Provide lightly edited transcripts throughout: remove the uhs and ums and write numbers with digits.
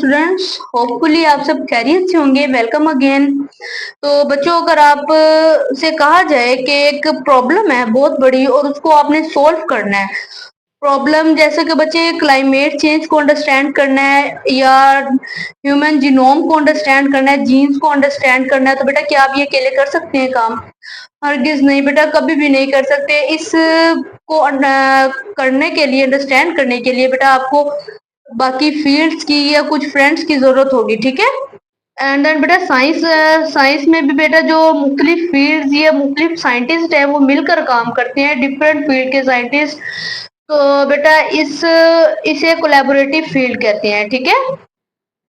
Students, hopefully आप सब खैरियत से होंगे। Welcome again. तो बच्चों, अगर आप से कहा जाए कि एक प्रॉब्लम है बहुत बड़ी और उसको आपने सॉल्व करना है, प्रॉब्लम जैसे कि बच्चे क्लाइमेट चेंज को अंडरस्टैंड करना है या ह्यूमन जीनोम को अंडरस्टैंड करना है, जीन्स को अंडरस्टैंड करना है, तो बेटा क्या आप ये अकेले कर सकते हैं काम? हरगिज नहीं बेटा, कभी भी नहीं कर सकते। इस को करने के लिए, अंडरस्टैंड करने के लिए बेटा आपको बाकी फील्ड्स की या कुछ फ्रेंड्स की जरूरत होगी, ठीक है। एंड देन बेटा साइंस में भी बेटा जो मुख्तलिफ फील्ड्स या मुख्तलिफ साइंटिस्ट है वो मिलकर काम करते हैं, डिफरेंट फील्ड के साइंटिस्ट। तो बेटा इसे कोलैबोरेटिव फील्ड कहते हैं, ठीक है।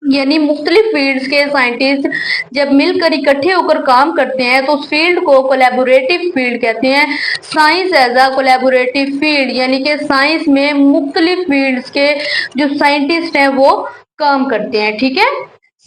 यानी मुख्तलिफ फील्ड्स के साइंटिस्ट जब मिलकर इकट्ठे होकर काम करते हैं तो उस फील्ड को कोलैबोरेटिव फील्ड कहते हैं। Science as a collaborative field, यानी कि साइंस में मुख्तलिफ फील्ड्स के जो साइंटिस्ट हैं वो काम करते हैं, ठीक है।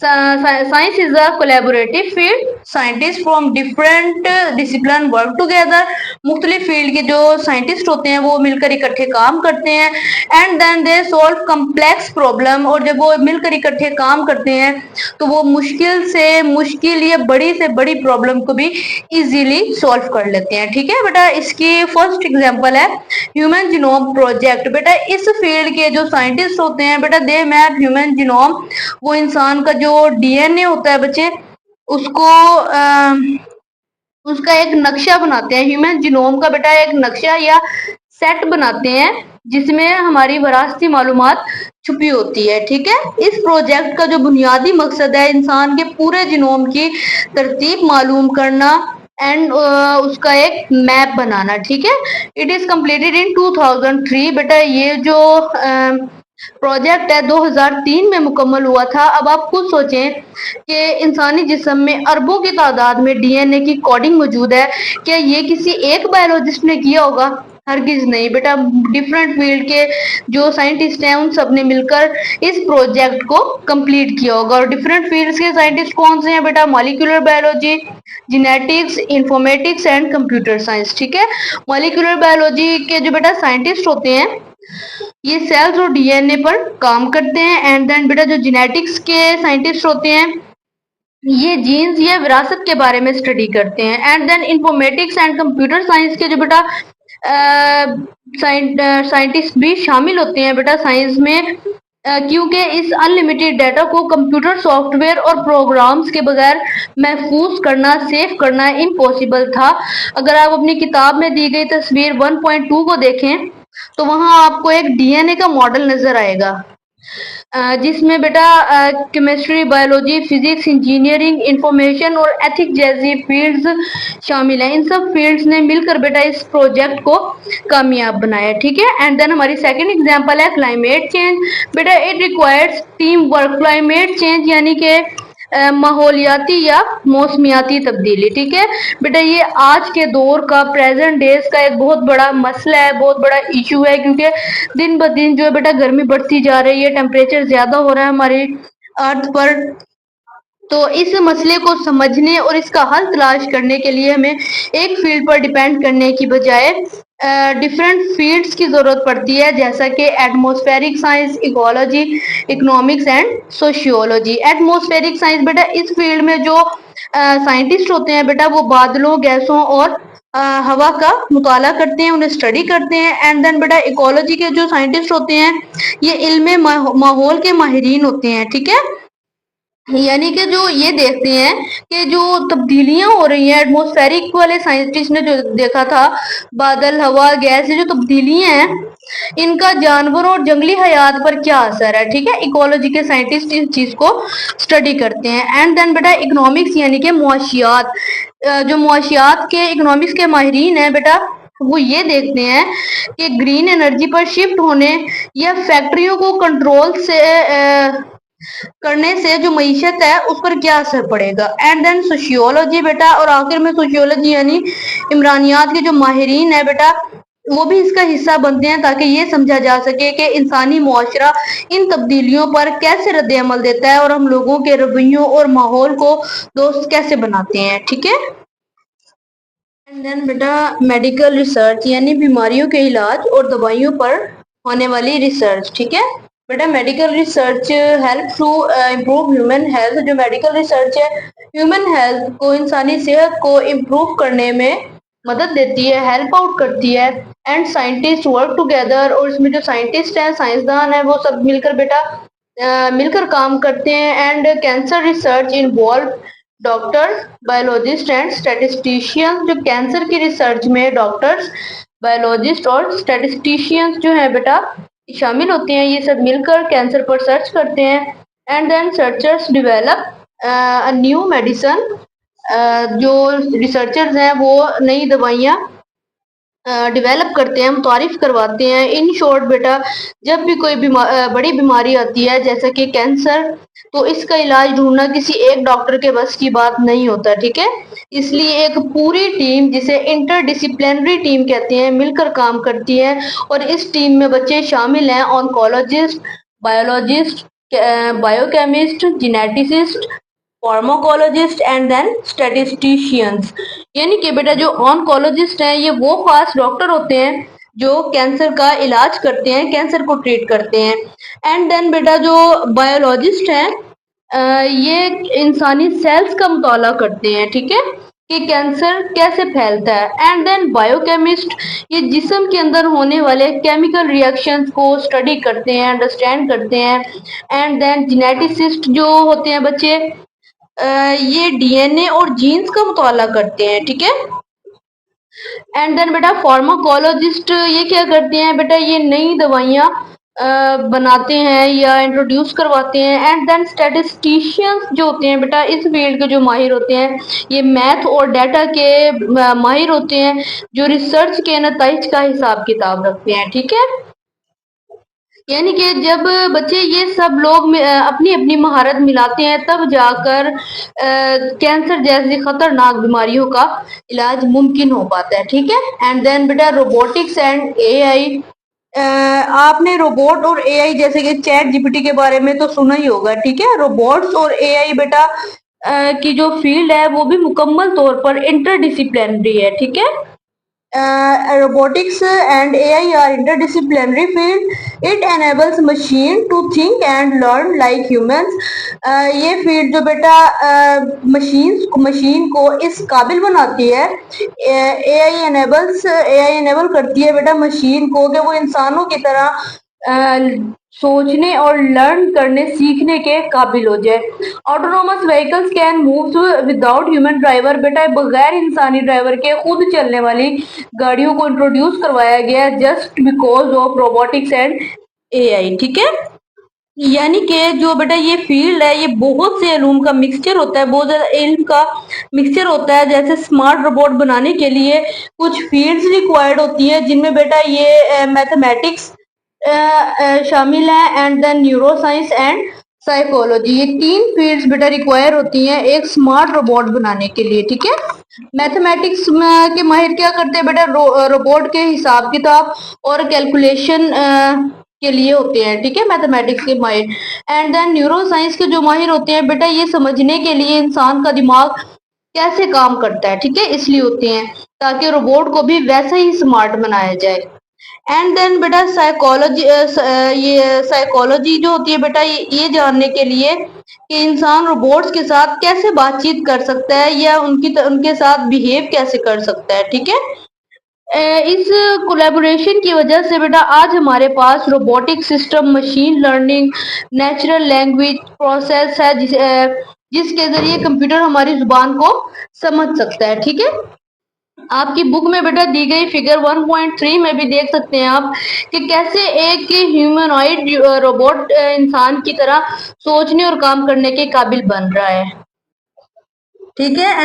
Science is a collaborative field. Scientists from different discipline work together. मुख्तलिफ फील्ड के जो साइंटिस्ट होते हैं वो मिलकर इकट्ठे काम करते हैं। And then they solve complex problem, और जब वो मिलकर इकट्ठे काम करते हैं तो वो मुश्किल से मुश्किल या बड़ी से बड़ी प्रॉब्लम को भी इजीली सॉल्व कर लेते हैं, ठीक है बेटा। इसकी फर्स्ट एग्जांपल है ह्यूमन जीनोम प्रोजेक्ट। बेटा इस फील्ड के जो साइंटिस्ट होते हैं बेटा, दे मैप ह्यूमन जीनोम, वो इंसान का जो डीएनए होता है बच्चे, उसको उसका एक नक्शा बनाते हैं। ह्यूमन जीनोम का बेटा एक नक्शा या सेट बनाते हैं जिसमें हमारी विरासती मालूमात छुपी होती है, ठीक है। इस प्रोजेक्ट का जो बुनियादी मकसद है इंसान के पूरे जीनोम की तरतीब मालूम करना एंड उसका एक मैप बनाना, ठीक है। It is completed in 2003। बेटा ये जो प्रोजेक्ट है 2003 में मुकम्मल हुआ था। अब आप खुद सोचें कि इंसानी जिस्म में अरबों की तादाद में डीएनए की कोडिंग मौजूद है, क्या ये किसी एक बायोलॉजिस्ट ने किया होगा? हरगिज नहीं बेटा, डिफरेंट फील्ड के जो साइंटिस्ट हैं उन सब ने मिलकर इस प्रोजेक्ट को कंप्लीट किया होगा। और डिफरेंट फील्ड्स के साइंटिस्ट कौन से हैं बेटा? Molecular biology, genetics, informatics and computer science, ठीक है। मॉलिक्यूलर बायोलॉजी के जो बेटा साइंटिस्ट होते हैं ये सेल्स और डीएनए पर काम करते हैं। एंड देन बेटा जो जेनेटिक्स के साइंटिस्ट होते हैं ये जीन्स या विरासत के बारे में स्टडी करते हैं। And then informatics and computer science के जो बेटा साइंटिस्ट भी शामिल होते हैं बेटा साइंस में, क्योंकि इस अनलिमिटेड डाटा को कंप्यूटर सॉफ्टवेयर और प्रोग्राम्स के बगैर महफूज करना, सेव करना इम्पॉसिबल था। अगर आप अपनी किताब में दी गई तस्वीर 1.2 को देखें तो वहां आपको एक डीएनए का मॉडल नजर आएगा जिसमें बेटा chemistry, biology, physics, engineering, information और एथिक्स जैसी फील्ड्स शामिल हैं। इन सब फील्ड्स ने मिलकर बेटा इस प्रोजेक्ट को कामयाब बनाया, ठीक है। एंड देन हमारी सेकंड एग्जांपल है क्लाइमेट चेंज। बेटा it requires team work. Climate change यानी कि माहौलियाती या मौसमियाती तब्दीली, ठीक है बेटा। ये आज के दौर का, प्रेजेंट डेज का एक बहुत बड़ा मसला है, बहुत बड़ा इशू है, क्योंकि दिन ब दिन जो है बेटा गर्मी बढ़ती जा रही है, टेम्परेचर ज्यादा हो रहा है हमारी अर्थ पर। तो इस मसले को समझने और इसका हल तलाश करने के लिए हमें एक फील्ड पर डिपेंड करने की बजाय डिफरेंट फील्ड्स की जरूरत पड़ती है, जैसा कि atmospheric science, ecology, economics and sociology. Atmospheric science बेटा इस फील्ड में जो साइंटिस्ट होते हैं बेटा वो बादलों, गैसों और हवा का मुताला करते हैं, उन्हें स्टडी करते हैं। एंड देन बेटा इकोलॉजी के जो साइंटिस्ट होते हैं ये इल्मे माहौल के माहिरीन होते हैं, ठीक है। यानी कि जो ये देखते हैं कि जो तब्दीलियां हो रही हैं, एटमॉस्फेरिक वाले साइंटिस्ट ने जो देखा था बादल, हवा, गैस, ये जो तब्दीलियां हैं इनका जानवरों और जंगली हयात पर क्या असर है, ठीक है। इकोलॉजी के साइंटिस्ट इस चीज को स्टडी करते हैं। एंड देन बेटा इकोनॉमिक्स यानी कि मुआशियात, जो मुआशियात के इकोनॉमिक्स के माहिरीन है बेटा वो ये देखते हैं कि ग्रीन एनर्जी पर शिफ्ट होने या फैक्ट्रियों को कंट्रोल से करने से जो मईशत है उस पर क्या असर पड़ेगा। एंड देन सोशियोलॉजी बेटा, और आखिर में सोशियोलॉजी यानी इमरानियात के जो माहिरीन है बेटा वो भी इसका हिस्सा बनते हैं ताकि ये समझा जा सके कि इंसानी मुआशरा इन तब्दीलियों पर कैसे रद्द अमल देता है और हम लोगों के रवैयों और माहौल को दोस्त कैसे बनाते हैं, ठीक है। एंड देन बेटा मेडिकल रिसर्च यानी बीमारियों के इलाज और दवाइयों पर होने वाली रिसर्च, ठीक है। बेटा medical research help to improve human health. जो मेडिकल रिसर्च है ह्यूमन हेल्थ को, इंसानी सेहत को इम्प्रूव करने में मदद देती है, हेल्प आउट करती है। एंड साइंटिस्ट वर्क टुगेदर, और इसमें जो साइंटिस्ट हैं, साइंसदान है, वो सब मिलकर बेटा मिलकर काम करते हैं। And cancer research involve doctor, biologist and statisticians. जो कैंसर की रिसर्च में डॉक्टर्स, बायोलॉजिस्ट और स्टैटिस्टिशियंस जो है बेटा शामिल होते हैं। ये सब मिलकर कैंसर पर सर्च करते हैं। And then searchers develop new medicine. जो रिसर्चर्स हैं वो नई दवाइयाँ डेवलप करते हैं, मुतारिफ करवाते हैं। इन शॉर्ट बेटा जब भी कोई बड़ी बीमारी आती है जैसे कि कैंसर, तो इसका इलाज ढूंढना किसी एक डॉक्टर के बस की बात नहीं होता, ठीक है। इसलिए एक पूरी टीम, जिसे इंटरडिसिप्लिनरी टीम कहते हैं, मिलकर काम करती है। और इस टीम में बच्चे शामिल हैं oncologist, biologist, biochemist, geneticist, pharmacologist and then statisticians. यानी कि बेटा जो ऑन्कोलॉजिस्ट हैं ये वो खास डॉक्टर होते हैं जो कैंसर का इलाज करते हैं, कैंसर को ट्रीट करते हैं। एंड देन बेटा जो बायोलॉजिस्ट हैं ये इंसानी सेल्स का मुताला करते हैं, ठीक है, कि कैंसर कैसे फैलता है। एंड देन बायोकेमिस्ट ये जिस्म के अंदर होने वाले केमिकल रिएक्शंस को स्टडी करते हैं, अंडरस्टैंड करते हैं। एंड देन जेनेटिसिस्ट जो होते हैं बच्चे ये डीएनए और जीन्स का मुताला करते हैं, ठीक है। एंड देन बेटा फार्माकोलॉजिस्ट ये क्या करते हैं बेटा, ये नई दवाइयाँ बनाते हैं या इंट्रोड्यूस करवाते हैं। एंड देन स्टैटिस्टिशियंस जो होते हैं बेटा इस फील्ड के जो माहिर होते हैं, ये मैथ और डाटा के माहिर होते हैं, जो रिसर्च के नताइज का हिसाब किताब रखते हैं, ठीक है। यानी कि जब बच्चे ये सब लोग अपनी अपनी महारत मिलाते हैं तब जाकर कैंसर जैसी खतरनाक बीमारियों का इलाज मुमकिन हो पाता है, ठीक है। एंड देन बेटा रोबोटिक्स एंड एआई। आपने रोबोट और एआई जैसे कि चैट जीपीटी के बारे में तो सुना ही होगा, ठीक है। रोबोट्स और एआई बेटा की जो फील्ड है वो भी मुकम्मल तौर पर इंटरडिसिप्लिनरी है, ठीक है। robotics and AI are interdisciplinary field. It enables machine to think and learn like humans. ये फील्ड जो बेटा मशीन को इस काबिल बनाती है, एआई एनेबल करती है बेटा मशीन को कि वो इंसानों की तरह सोचने और लर्न करने, सीखने के काबिल हो जाए। Autonomous vehicles can move without human driver. बेटा बगैर इंसानी ड्राइवर के खुद चलने वाली गाड़ियों को इंट्रोड्यूस करवाया गया just because of robotics and AI, ठीक है। यानी कि जो बेटा ये फील्ड है ये बहुत से इल्म का मिक्सचर होता है, बहुत ज्यादा इल्म का मिक्सचर होता है। जैसे स्मार्ट रोबोट बनाने के लिए कुछ फील्ड्स रिक्वायर्ड होती हैं जिनमें बेटा ये मैथमेटिक्स शामिल है। And then neuroscience and psychology, ये तीन फील्ड्स बेटा रिक्वायर होती हैं एक स्मार्ट रोबोट बनाने के लिए, ठीक है। मैथमेटिक्स के माहिर क्या करते हैं बेटा, रोबोट के हिसाब किताब और कैलकुलेशन के लिए होते हैं, ठीक है, मैथमेटिक्स के माहिर। एंड देन न्यूरो साइंस के जो माहिर होते हैं बेटा ये समझने के लिए इंसान का दिमाग कैसे काम करता है, ठीक है, इसलिए होते हैं ताकि रोबोट को भी वैसा ही स्मार्ट बनाया जाए। एंड देन बेटा साइकोलॉजी, ये साइकोलॉजी जो होती है बेटा ये जानने के लिए कि इंसान रोबोट्स के साथ कैसे बातचीत कर सकता है या उनके साथ बिहेव कैसे कर सकता है, ठीक है। इस कोलैबोरेशन की वजह से बेटा आज हमारे पास robotic system, machine learning, natural language process है जिसके जरिए कंप्यूटर हमारी जुबान को समझ सकता है, ठीक है। आपकी बुक में बेटा दी गई फिगर 1.3 में भी देख सकते हैं आप कि कैसे एक ह्यूमनॉइड रोबोट इंसान की तरह सोचने और काम करने के काबिल बन रहा है, ठीक है।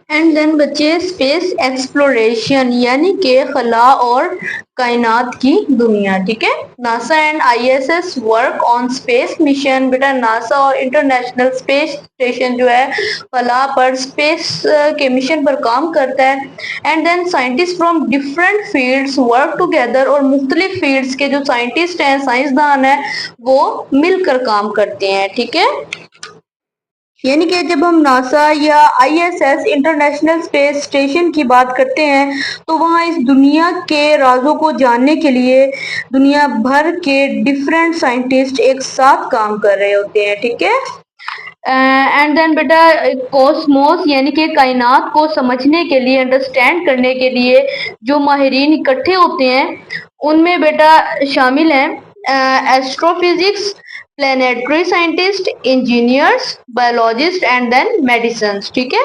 एंड देन बच्चे स्पेस एक्सप्लोरेशन यानी कि खला और कायनात की दुनिया, ठीक है। NASA and ISS work on space mission. बेटा नासा और इंटरनेशनल स्पेस स्टेशन जो है खला पर स्पेस के मिशन पर काम करता है। And then scientist from different fields work together, और मुख्तलिफ फील्ड्स के जो साइंटिस्ट हैं, साइंसदान हैं, वो मिलकर काम करते हैं, ठीक है। यानी कि जब हम नासा या आईएसएस इंटरनेशनल स्पेस स्टेशन की बात करते हैं तो वहाँ इस दुनिया के राजों को जानने के लिए दुनिया भर के डिफरेंट साइंटिस्ट एक साथ काम कर रहे होते हैं, ठीक है। एंड देन बेटा कॉस्मोस यानी कि कायनात को समझने के लिए, अंडरस्टैंड करने के लिए जो माहिरीन इकट्ठे होते हैं उनमें बेटा शामिल हैं astrophysics, planetary scientist, engineers, biologist and then medicines, ठीक है।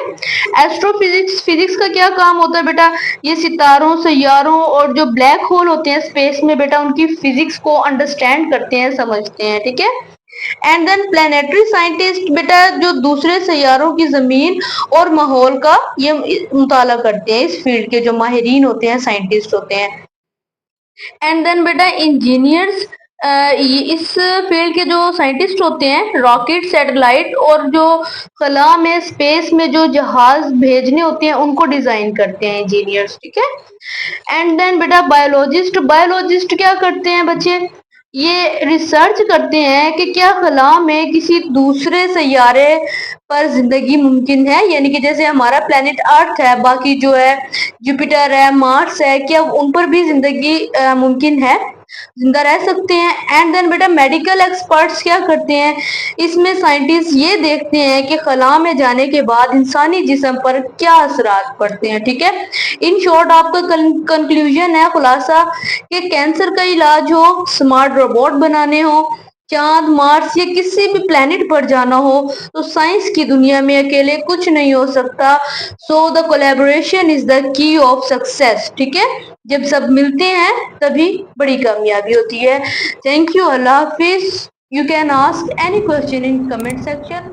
एस्ट्रोफिजिक्स, फिजिक्स का क्या काम होता है बेटा, ये सितारों, सैयारों और जो ब्लैक होल होते हैं स्पेस में बेटा उनकी फिजिक्स को अंडरस्टैंड करते हैं, समझते हैं, ठीक है। एंड देन प्लेनेटरी साइंटिस्ट बेटा जो दूसरे सैयारों की जमीन और माहौल का ये मुताला करते हैं, इस फील्ड के जो माहिरीन होते हैं, साइंटिस्ट होते हैं। एंड देन बेटा इंजीनियर्स, इस फील्ड के जो साइंटिस्ट होते हैं रॉकेट, सैटेलाइट और जो खला में, स्पेस में जो जहाज भेजने होते हैं उनको डिजाइन करते हैं इंजीनियर्स, ठीक है। एंड देन बेटा बायोलॉजिस्ट, बायोलॉजिस्ट क्या करते हैं बच्चे, ये रिसर्च करते हैं कि क्या खला में किसी दूसरे सैयारे पर जिंदगी मुमकिन है, यानी कि जैसे हमारा प्लेनेट अर्थ है, बाकी जो है जुपिटर है, मार्स है, क्या उन पर भी जिंदगी मुमकिन है, जिंदा रह सकते हैं। एंड देन बेटा मेडिकल एक्सपर्ट्स क्या करते हैं, इसमें साइंटिस्ट ये देखते हैं कि खला में जाने के बाद इंसानी जिस्म पर क्या असरात पड़ते हैं, ठीक है। इन शॉर्ट आपका कंक्लूजन है, खुलासा, कि कैंसर का इलाज हो, स्मार्ट रोबोट बनाने हो, चांद, मार्स या किसी भी प्लेनेट पर जाना हो तो साइंस की दुनिया में अकेले कुछ नहीं हो सकता। So the collaboration is the key of success, ठीक है। जब सब मिलते हैं तभी बड़ी कामयाबी होती है। Thank you, Allah Hafiz. You can ask any question in comment section.